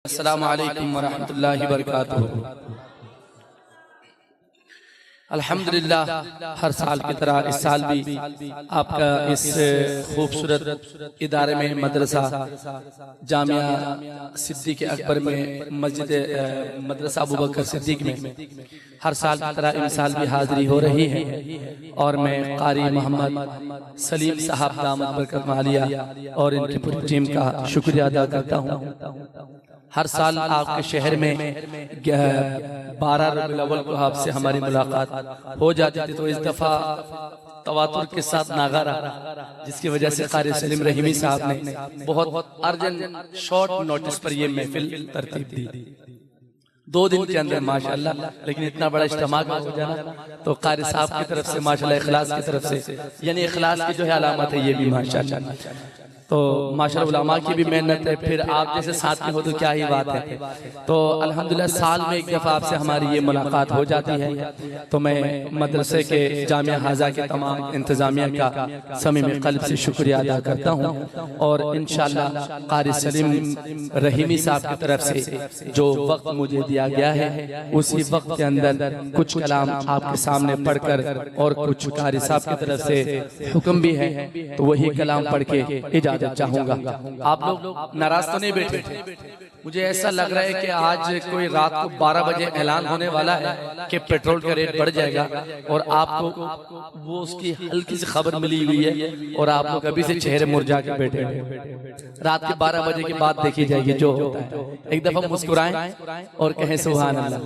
السلام علیکم ورحمۃ اللہ وبرکاتہ۔ الحمدللہ ہر سال کی طرح اس سال بھی آپ کا اس خوبصورت ادارے میں مدرسہ جامعہ صدیق اکبر میں مسجد مدرسہ ابوبکر صدیق میں ہر سال کی طرح ان سال بھی حاضری ہو رہی ہے، اور میں قاری محمد سلیم صاحب دامت برکت عالیہ اور ان کی پوری ٹیم کا شکریہ ادا کرتا ہوں۔ ہر سال آپ کے شہر میں 12 ربیع الاول کو آپ سے ہماری ملاقات ہو جاتی تھی، تو اس دفعہ تواتر کے ساتھ ناغارہ، جس کی وجہ سے قاری سلیم رحیمی صاحب نے بہت ارجنٹ شارٹ نوٹس پر یہ محفل ترتیب دی، 2 دن کے اندر ماشاءاللہ، لیکن اتنا بڑا اجتماع ہو جانا تو قاری صاحب کی طرف سے ماشاءاللہ اخلاص کی طرف سے، یعنی اخلاص کی جو ہے علامت ہے یہ بھی ماشاءاللہ، تو ماشاءاللہ علماء کی بھی محنت ہے، پھر آپ جیسے ساتھی ہو تو کیا ہی بات ہے۔ تو الحمدللہ سال میں ایک دفعہ آپ سے ہماری یہ ملاقات ہو جاتی ہے، تو میں مدرسے کے جامعہ حاضہ کے تمام انتظامیہ کا صمیم قلب سے شکریہ ادا کرتا ہوں، اور انشاءاللہ قاری سلیم رحیمی صاحب کی طرف سے جو وقت مجھے دیا گیا ہے اسی وقت کے اندر کچھ کلام آپ کے سامنے پڑھ کر، اور کچھ قاری صاحب کی طرف سے حکم بھی ہے، تو وہی کلام پڑھ کے اجازت چاہوں گا۔ آپ لوگ ناراض تو نہیں بیٹھے؟ مجھے ایسا لگ رہا ہے کہ آج کوئی رات کو 12 بجے اعلان ہونے والا ہے کہ پیٹرول کا ریٹ بڑھ جائے گا، اور آپ کو وہ اس کی ہلکی سی خبر ملی ہوئی ہے، اور آپ لوگ ابھی سے چہرے مرجھا کے بیٹھے ہیں۔ رات کے 12 بجے کی بات دیکھی جائے گی جو ہوتا ہے، ایک دفعہ مسکرائیں اور کہیں سبحان اللہ۔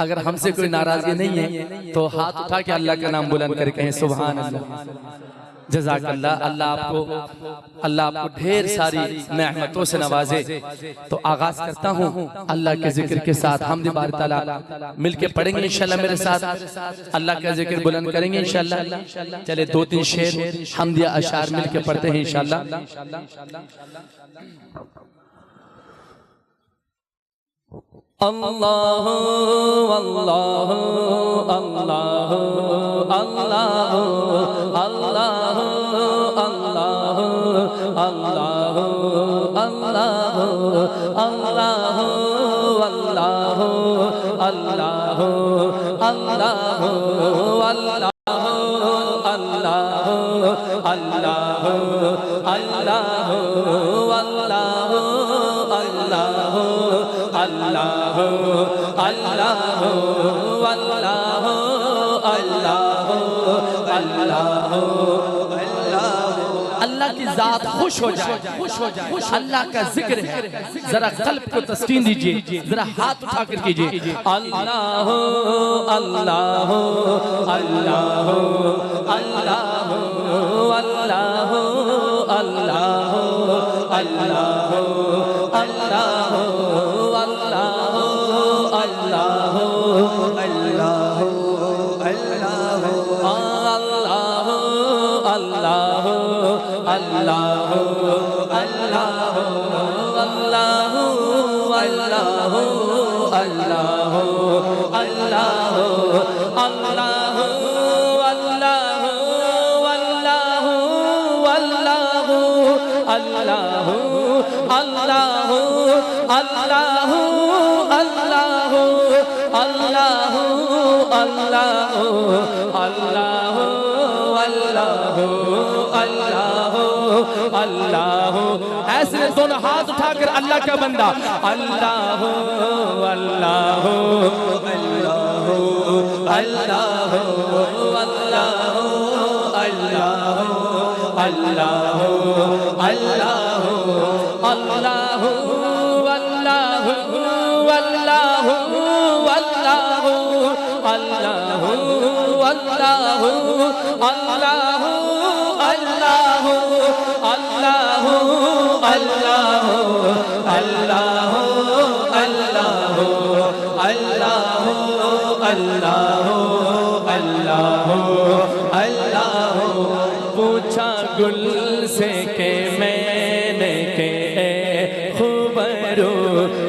اگر ہم سے کوئی ناراضگی نہیں ہے تو ہاتھ اٹھا کے اللہ کا نام بلند کرے کہیں سبحان اللہ۔ جزاک اللہ، اللہ آپ کو ڈھیر ساری نعمتوں سے نوازے۔ تو آغاز کرتا ہوں اللہ کے ذکر کے ساتھ، حمد باری تعالیٰ مل کے پڑھیں گے انشاءاللہ، میرے ساتھ اللہ کا ذکر بلند کریں گے انشاءاللہ۔ چلے 2-3 شعر حمدیہ اشعار مل کے پڑھتے ہیں انشاءاللہ۔ اللہ اللہ اللہ اللہ اللہ اللہ اللہ اللہ اللہ اللہ اللہ اللہ اللہ کی ذات خوش ہو جائے، اللہ کا ذکر ہے، ذرا قلب کو تسکین دیجئے، ذرا ہاتھ اٹھا کر کیجئے اللہ اللہ اللہ اللہ اللہ اللہ اللہ ایسے دونوں ہاتھ اٹھا کر اللہ کا بندہ اللہ اللہ اللہ اللہ اللہ اللہ اللہ اللہ پوچھا گل سے کہ میں نے کہ اے خوبرو،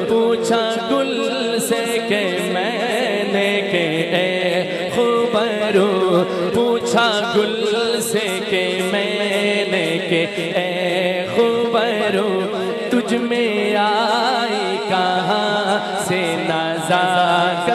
پوچھا گل سے کہ میں نے کہ اے خوبرو، پوچھا گل سے کہ میں نے کہ اے خوبرو، تجھ میں آئی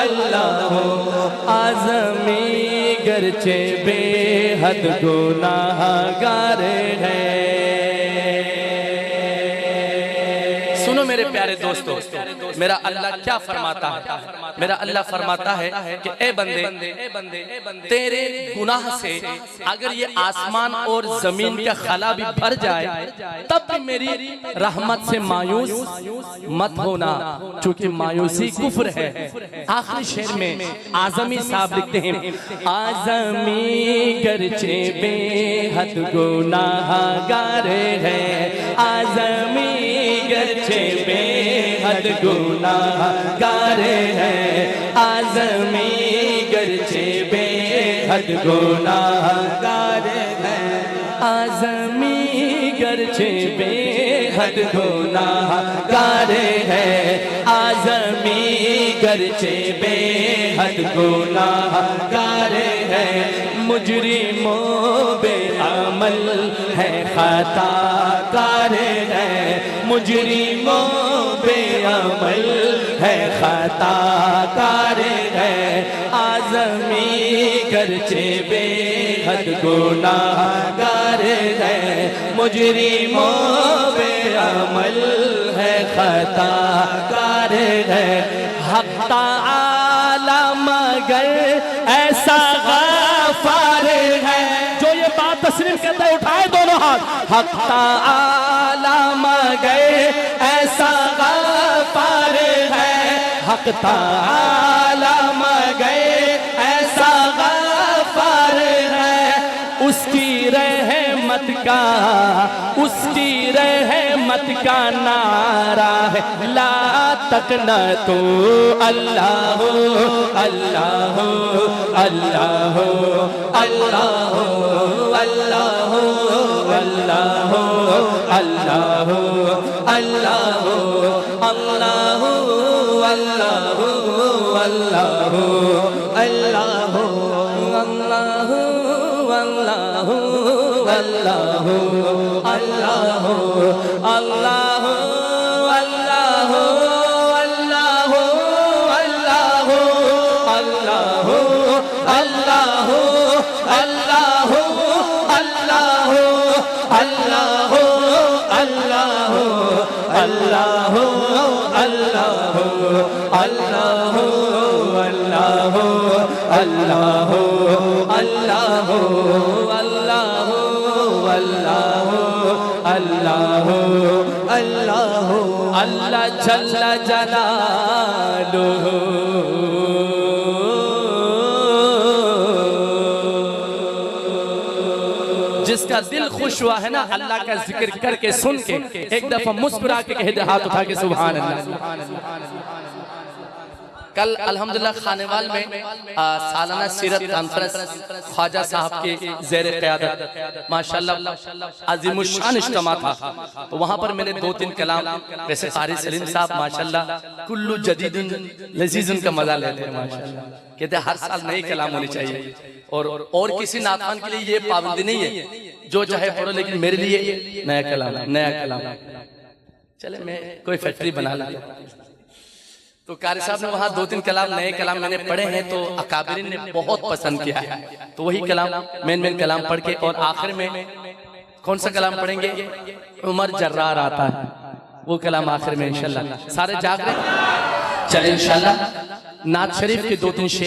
اللہ آزمی گرچہ بے حد گناہ گار ہے۔ سنو میرے پیارے دوستو، میرا اللہ کیا فرماتا ہے؟ میرا اللہ فرماتا ہے کہ اے بندے تیرے گناہ سے اگر یہ آسمان اور زمین کا خلا بھی بھر جائے تب بھی میری رحمت سے مایوس مت ہونا، چونکہ مایوسی کفر ہے۔ آخری شعر میں اعظمی صاحب لکھتے ہیں، آزمی گرچہ بے حد گناہ گار ہے، آزمی گرچہ بے حد گناہ گار ہے، آزمی گرچہ بے حد گناہ گار ہے، آزمی گرچہ بے حد گناہ گار ہے، آزمی گرچہ بے حد گناہ گار ہے، مجرموں بے عمل ہے خطا کار ہے، مجرموں بے عمل ہے خطا کار ہے، آزمی گرچہ بے حد گناہ گار ہے، مجرموں بے عمل ہے خطا کار ہے، حق تعالی مگر ایسا غفار ہے۔ جو یہ بات تسلیم کرتا ہے اٹھائے دونوں ہاتھ، حق تعالی مگر ایسا غفار ہے، حق تعالی مگر ایسا غفار ہے، اس کی رحمت کا، اس کی رحمت کا نعرہ ہے، لا تقنطوا اللہ اللہ اللہ اللہ اللہ اللہ اللہ اللہ اللہ اللہ اللہ اللہ اللہ اللہ اللہ اللہ اللہ اللہ جل جلالہ جس کا دل خوش ہوا ہے نا اللہ کا ذکر کر کے سن کے ایک دفعہ مسکرا کے کہہ دے ہاتھ اٹھا کے سبحان اللہ۔ کل الحمدللہ خانیوال میں سالانہ سیرت کانفرنس خواجہ صاحب کے زیر قیادت ماشاءاللہ عظیم الشان اجتماع تھا، تو وہاں پر میں نے دو تین کلام، ویسے قاری سلیم صاحب ماشاءاللہ کلو جدید لذیذ کا مزہ لیتے ہیں ماشاءاللہ، کہتے ہیں ہر سال نئے کلام ہونے چاہیے، اور کسی نعتخوان کے لیے یہ پابندی نہیں ہے، جو چاہے پڑھو، لیکن میرے لیے نیا کلام چلے میں کوئی فیکٹری بنا لیا۔ تو قاری صاحب نے وہاں دو تین کلام نئے کلام میں نے پڑھے ہیں تو اکابرین نے بہت پسند کیا ہے، تو وہی کلام مین کلام پڑھ کے، اور آخر میں کون سا کلام پڑھیں گے؟ عمر جرار آتا ہے، وہ کلام آخر میں انشاءاللہ۔ سارے جاگ رہے ہیں؟ چلیں انشاءاللہ نعت شریف کے دو تین شعر